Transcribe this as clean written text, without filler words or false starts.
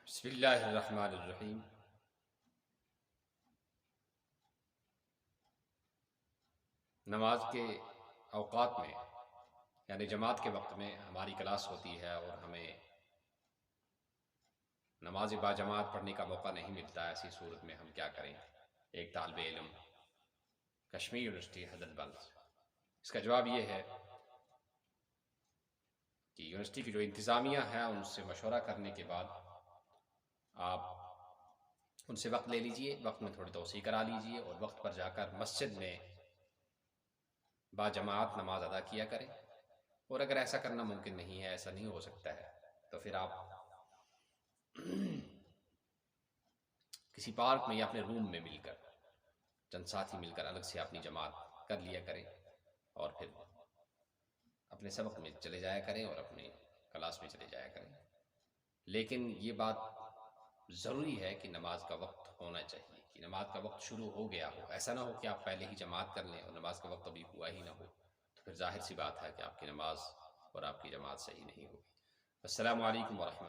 بسم اللہ الرحمن الرحیم۔ نماز کے اوقات میں یعنی جماعت کے وقت میں ہماری کلاس ہوتی ہے اور ہمیں نماز با جماعت پڑھنے کا موقع نہیں ملتا ہے، ایسی صورت میں ہم کیا کریں؟ ایک طالب علم کشمیر یونیورسٹی حضرت بل، اس کا جواب یہ ہے کہ یونیورسٹی کی جو انتظامیہ ہے ان سے مشورہ کرنے کے بعد آپ ان سے وقت لے لیجئے، وقت میں تھوڑی توسیع کرا لیجئے اور وقت پر جا کر مسجد میں با جماعت نماز ادا کیا کریں۔ اور اگر ایسا کرنا ممکن نہیں ہے، ایسا نہیں ہو سکتا ہے، تو پھر آپ کسی پارک میں یا اپنے روم میں مل کر چند ساتھی مل کر الگ سے اپنی جماعت کر لیا کریں اور پھر اپنے سبق میں چلے جایا کریں اور اپنے کلاس میں چلے جایا کریں۔ لیکن یہ بات ضروری ہے کہ نماز کا وقت ہونا چاہیے، کہ نماز کا وقت شروع ہو گیا ہو، ایسا نہ ہو کہ آپ پہلے ہی جماعت کر لیں اور نماز کا وقت ابھی ہوا ہی نہ ہو، تو پھر ظاہر سی بات ہے کہ آپ کی نماز اور آپ کی جماعت صحیح نہیں ہوگی۔ السلام علیکم ورحمۃ اللہ۔